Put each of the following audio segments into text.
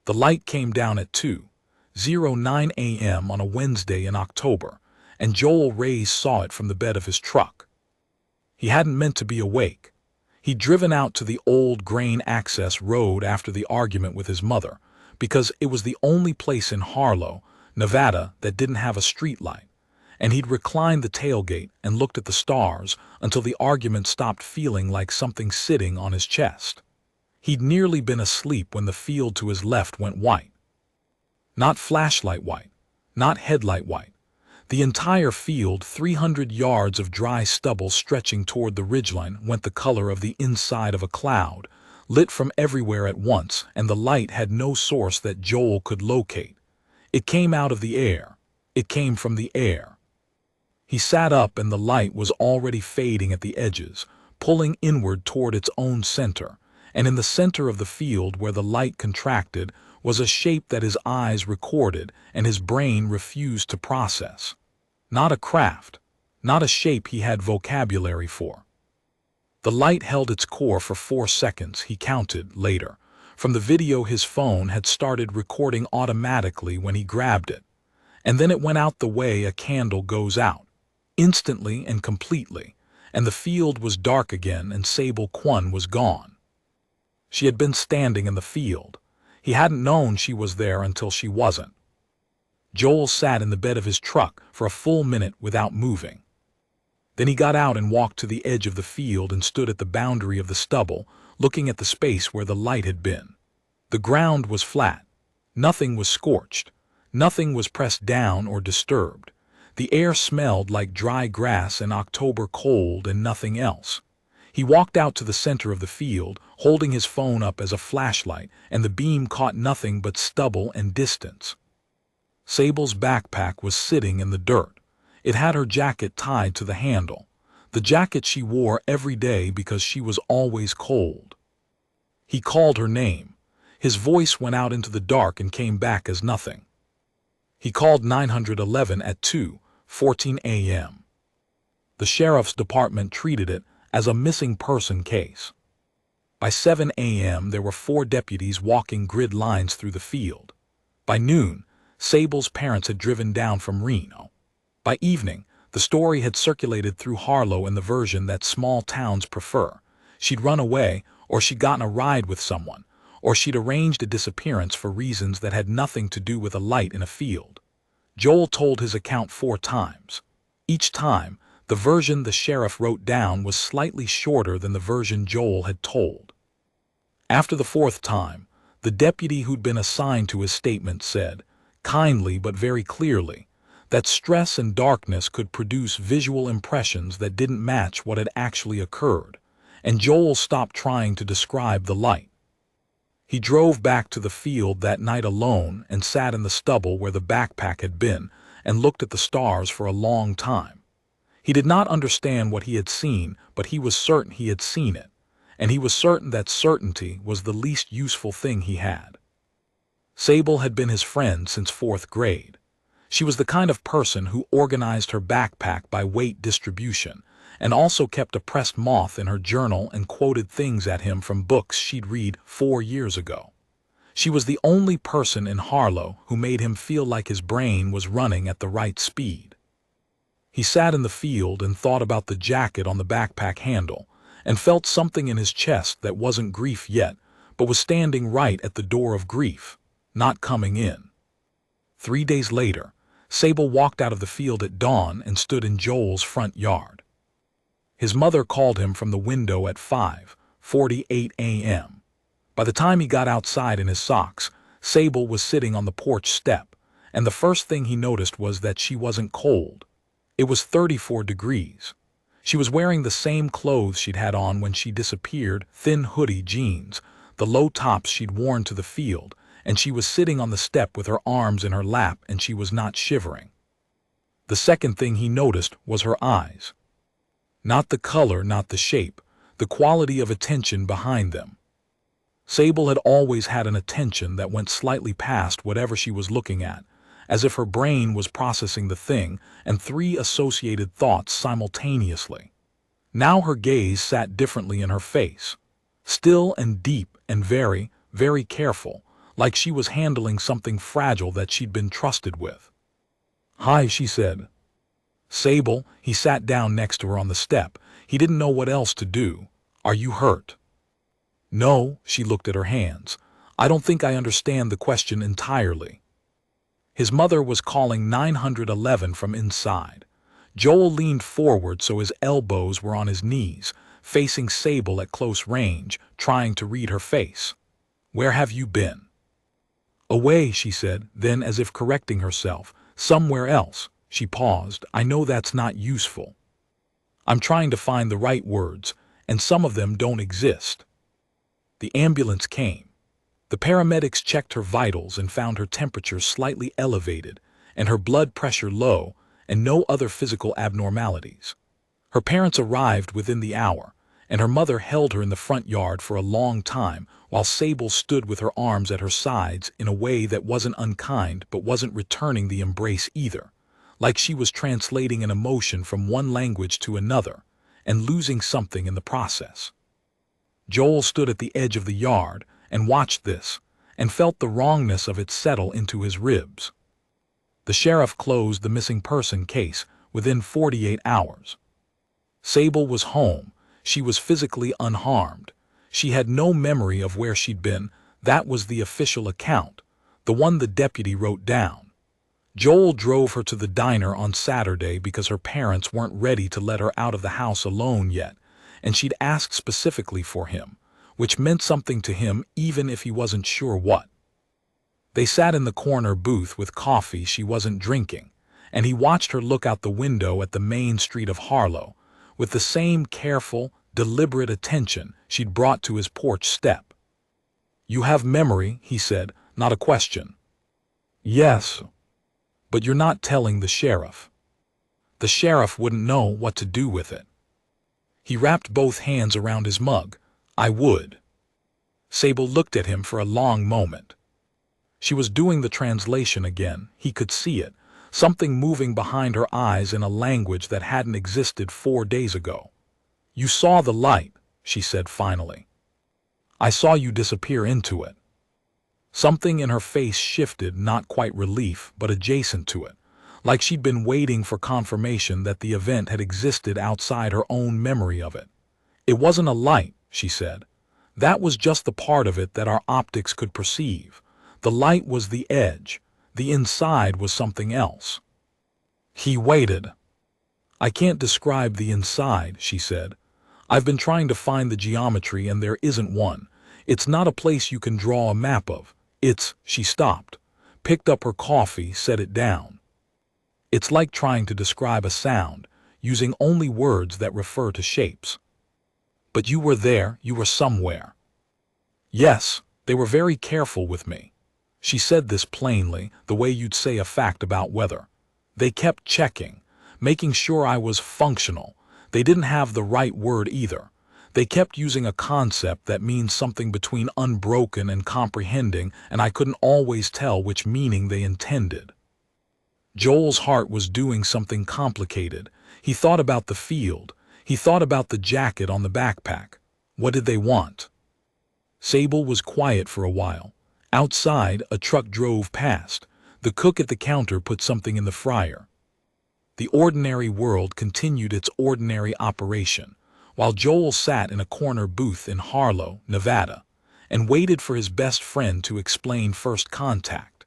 The light came down at 2:09 a.m. on a Wednesday in October, and Joel Reyes saw it from the bed of his truck. He hadn't meant to be awake. He'd driven out to the old grain access road after the argument with his mother, because it was the only place in Harlow, Nevada, that didn't have a street light, and he'd reclined the tailgate and looked at the stars until the argument stopped feeling like something sitting on his chest. He'd nearly been asleep when the field to his left went white. Not flashlight white, not headlight white. The entire field, 300 yards of dry stubble stretching toward the ridgeline, went the color of the inside of a cloud, lit from everywhere at once, and the light had no source that Joel could locate. It came out of the air. It came from the air. He sat up and the light was already fading at the edges, pulling inward toward its own center, and in the center of the field where the light contracted was a shape that his eyes recorded and his brain refused to process. Not a craft, not a shape he had vocabulary for. The light held its core for 4 seconds, he counted later, from the video his phone had started recording automatically when he grabbed it, and then it went out the way a candle goes out, instantly and completely, and the field was dark again and Sable Kwon was gone. She had been standing in the field. He hadn't known she was there until she wasn't. Joel sat in the bed of his truck for a full minute without moving. Then he got out and walked to the edge of the field and stood at the boundary of the stubble, looking at the space where the light had been. The ground was flat. Nothing was scorched. Nothing was pressed down or disturbed. The air smelled like dry grass and October cold and nothing else. He walked out to the center of the field, holding his phone up as a flashlight, and the beam caught nothing but stubble and distance. Sable's backpack was sitting in the dirt. It had her jacket tied to the handle, the jacket she wore every day because she was always cold. He called her name. His voice went out into the dark and came back as nothing. He called 911 at 2:14 a.m. The sheriff's department treated it as a missing person case. By 7 a.m. there were 4 deputies walking grid lines through the field. By noon, Sable's parents had driven down from Reno. By evening, the story had circulated through Harlow in the version that small towns prefer. She'd run away, or she'd gotten a ride with someone, or she'd arranged a disappearance for reasons that had nothing to do with a light in a field. Joel told his account 4 times. Each time, the version the sheriff wrote down was slightly shorter than the version Joel had told. After the 4th time, the deputy who'd been assigned to his statement said, kindly but very clearly, that stress and darkness could produce visual impressions that didn't match what had actually occurred, and Joel stopped trying to describe the light. He drove back to the field that night alone and sat in the stubble where the backpack had been and looked at the stars for a long time. He did not understand what he had seen, but he was certain he had seen it, and he was certain that certainty was the least useful thing he had. Sable had been his friend since 4th grade. She was the kind of person who organized her backpack by weight distribution and also kept a pressed moth in her journal and quoted things at him from books she'd read 4 years ago. She was the only person in Harlow who made him feel like his brain was running at the right speed. He sat in the field and thought about the jacket on the backpack handle and felt something in his chest that wasn't grief yet, but was standing right at the door of grief, not coming in. 3 days later, Sable walked out of the field at dawn and stood in Joel's front yard. His mother called him from the window at 5:48 a.m. By the time he got outside in his socks, Sable was sitting on the porch step, and the first thing he noticed was that she wasn't cold. It was 34 degrees. She was wearing the same clothes she'd had on when she disappeared, thin hoodie jeans, the low tops she'd worn to the field, and she was sitting on the step with her arms in her lap and she was not shivering. The second thing he noticed was her eyes. Not the color, not the shape, the quality of attention behind them. Sable had always had an attention that went slightly past whatever she was looking at, as if her brain was processing the thing and 3 associated thoughts simultaneously. Now her gaze sat differently in her face, still and deep and very, very careful, like she was handling something fragile that she'd been trusted with. "Hi," she said. "Sable." He sat down next to her on the step. He didn't know what else to do. "Are you hurt?" "No," she looked at her hands. "I don't think I understand the question entirely." His mother was calling 911 from inside. Joel leaned forward so his elbows were on his knees, facing Sable at close range, trying to read her face. "Where have you been?" "Away," she said, then as if correcting herself, "somewhere else." She paused. "I know that's not useful. I'm trying to find the right words, and some of them don't exist." The ambulance came. The paramedics checked her vitals and found her temperature slightly elevated and her blood pressure low and no other physical abnormalities. Her parents arrived within the hour, and her mother held her in the front yard for a long time while Sable stood with her arms at her sides in a way that wasn't unkind but wasn't returning the embrace either, like she was translating an emotion from one language to another and losing something in the process. Joel stood at the edge of the yard and watched this, and felt the wrongness of it settle into his ribs. The sheriff closed the missing person case within 48 hours. Sable was home. She was physically unharmed. She had no memory of where she'd been. That was the official account, the one the deputy wrote down. Joel drove her to the diner on Saturday because her parents weren't ready to let her out of the house alone yet, and she'd asked specifically for him, which meant something to him even if he wasn't sure what. They sat in the corner booth with coffee she wasn't drinking, and he watched her look out the window at the main street of Harlow with the same careful, deliberate attention she'd brought to his porch step. "You have memory," he said, "not a question." "Yes. But you're not telling the sheriff." "The sheriff wouldn't know what to do with it." He wrapped both hands around his mug. "I would." Sable looked at him for a long moment. She was doing the translation again. He could see it, something moving behind her eyes in a language that hadn't existed 4 days ago. "You saw the light," she said finally. "I saw you disappear into it." Something in her face shifted, not quite relief, but adjacent to it, like she'd been waiting for confirmation that the event had existed outside her own memory of it. "It wasn't a light," she said. "That was just the part of it that our optics could perceive. The light was the edge. The inside was something else." He waited. "I can't describe the inside," she said. "I've been trying to find the geometry and there isn't one. It's not a place you can draw a map of. She stopped, picked up her coffee, set it down. "It's like trying to describe a sound, using only words that refer to shapes." "But you were there, you were somewhere." "Yes, they were very careful with me." She said this plainly, the way you'd say a fact about weather. "They kept checking, making sure I was functional." They didn't have the right word either. They kept using a concept that means something between unbroken and comprehending, and I couldn't always tell which meaning they intended. Joel's heart was doing something complicated. He thought about the field. He thought about the jacket on the backpack. What did they want? Sable was quiet for a while. Outside, a truck drove past. The cook at the counter put something in the fryer. The ordinary world continued its ordinary operation, while Joel sat in a corner booth in Harlow, Nevada, and waited for his best friend to explain First Contact.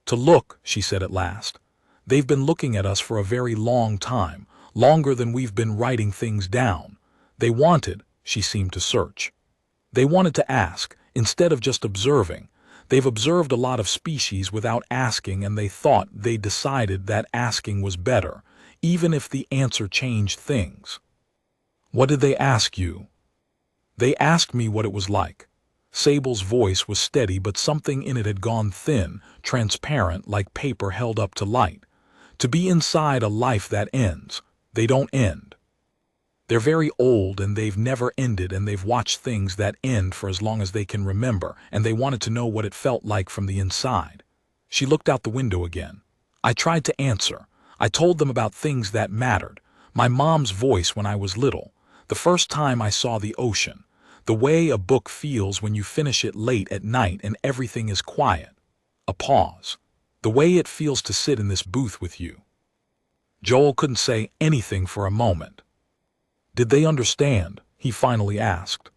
"To look," she said at last. "They've been looking at us for a very long time, longer than we've been writing things down. They wanted," she seemed to search. "They wanted to ask, instead of just observing. They've observed a lot of species without asking, and they thought they decided that asking was better, even if the answer changed things." "What did they ask you?" "They asked me what it was like." Sable's voice was steady, but something in it had gone thin, transparent, like paper held up to light. "To be inside a life that ends. They don't end. They're very old and they've never ended, and they've watched things that end for as long as they can remember, and they wanted to know what it felt like from the inside." She looked out the window again. "I tried to answer. I told them about things that mattered. My mom's voice when I was little. The first time I saw the ocean. The way a book feels when you finish it late at night and everything is quiet. A pause. The way it feels to sit in this booth with you. Joel couldn't say anything for a moment. Did they understand? He finally asked.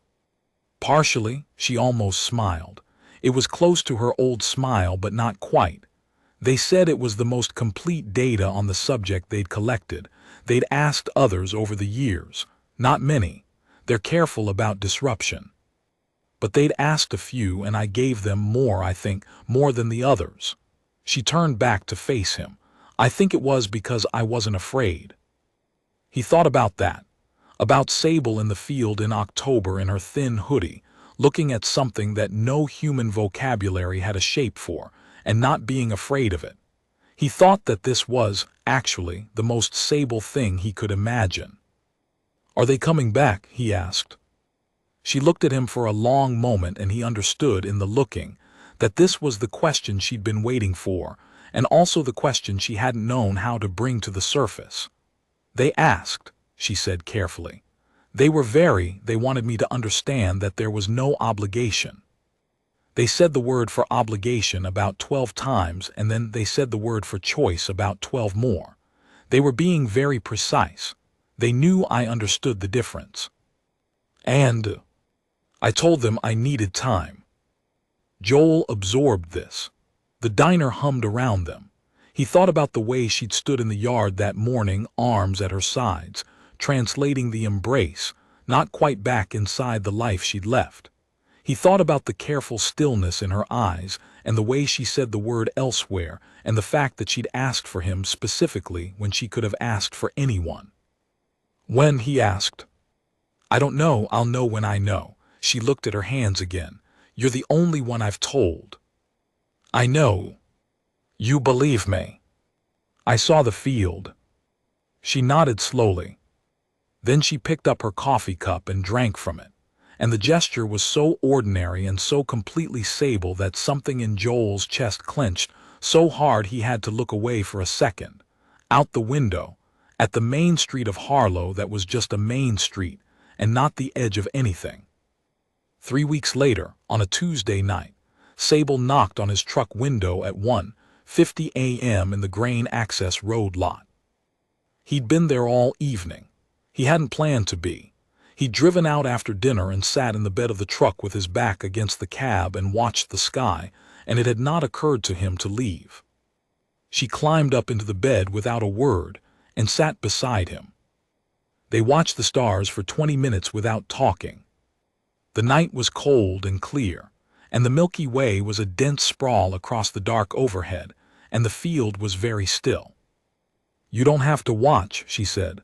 Partially, she almost smiled. It was close to her old smile, but not quite. They said it was the most complete data on the subject they'd collected. They'd asked others over the years. Not many. They're careful about disruption. But they'd asked a few, and I gave them more, I think, more than the others. She turned back to face him. I think it was because I wasn't afraid. He thought about that. About Sable in the field in October in her thin hoodie, looking at something that no human vocabulary had a shape for, and not being afraid of it. He thought that this was, actually, the most Sable thing he could imagine. Are they coming back? He asked. She looked at him for a long moment, and he understood in the looking that this was the question she'd been waiting for, and also the question she hadn't known how to bring to the surface. They asked, she said carefully. They wanted me to understand that there was no obligation. They said the word for obligation about 12 times, and then they said the word for choice about 12 more. They were being very precise. They knew I understood the difference. And I told them I needed time. Joel absorbed this. The diner hummed around them. He thought about the way she'd stood in the yard that morning, arms at her sides, translating the embrace, not quite back inside the life she'd left. He thought about the careful stillness in her eyes, and the way she said the word elsewhere, and the fact that she'd asked for him specifically when she could have asked for anyone. When? He asked. I don't know, I'll know when I know. She looked at her hands again. You're the only one I've told. I know. You believe me. I saw the field. She nodded slowly. Then she picked up her coffee cup and drank from it, and the gesture was so ordinary and so completely Sable that something in Joel's chest clenched so hard he had to look away for a second. Out the window, at the main street of Harlow that was just a main street, and not the edge of anything. 3 weeks later, on a Tuesday night, Sable knocked on his truck window at 1:50 a.m. in the Grain Access Road lot. He'd been there all evening. He hadn't planned to be. He'd driven out after dinner and sat in the bed of the truck with his back against the cab and watched the sky, and it had not occurred to him to leave. She climbed up into the bed without a word and sat beside him. They watched the stars for 20 minutes without talking. The night was cold and clear, and the Milky Way was a dense sprawl across the dark overhead, and the field was very still. You don't have to watch, she said.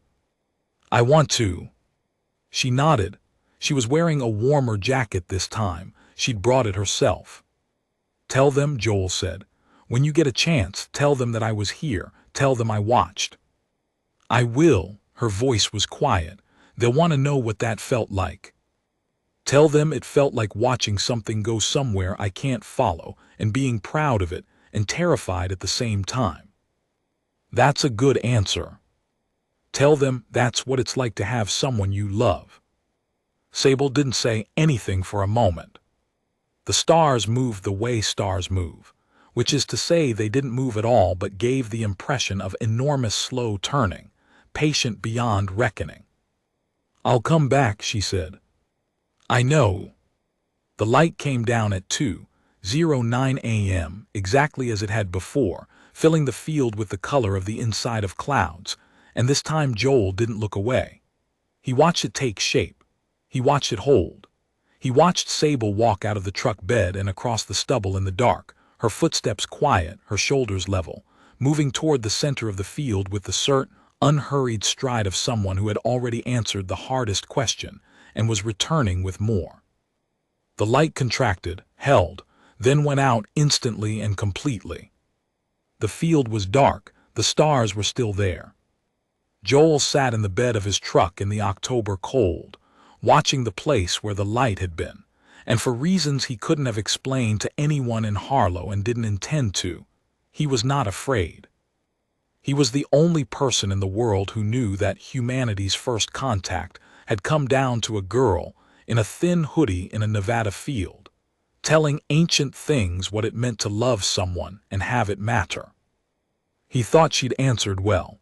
I want to. She nodded. She was wearing a warmer jacket this time. She'd brought it herself. Tell them, Joel said. When you get a chance, tell them that I was here. Tell them I watched. I will. Her voice was quiet. They'll want to know what that felt like. Tell them it felt like watching something go somewhere I can't follow, and being proud of it and terrified at the same time. That's a good answer. Tell them that's what it's like to have someone you love. Sable didn't say anything for a moment. The stars moved the way stars move, which is to say they didn't move at all but gave the impression of enormous slow turning, patient beyond reckoning. I'll come back, she said. I know. The light came down at 2:09 a.m., exactly as it had before, filling the field with the color of the inside of clouds, and this time Joel didn't look away. He watched it take shape. He watched it hold. He watched Sable walk out of the truck bed and across the stubble in the dark, her footsteps quiet, her shoulders level, moving toward the center of the field with the unhurried stride of someone who had already answered the hardest question and was returning with more. The light contracted, held, then went out instantly and completely. The field was dark, the stars were still there. Joel sat in the bed of his truck in the October cold, watching the place where the light had been, and for reasons he couldn't have explained to anyone in Harlow and didn't intend to, he was not afraid. He was the only person in the world who knew that humanity's first contact had come down to a girl in a thin hoodie in a Nevada field, telling ancient things what it meant to love someone and have it matter. He thought she'd answered well.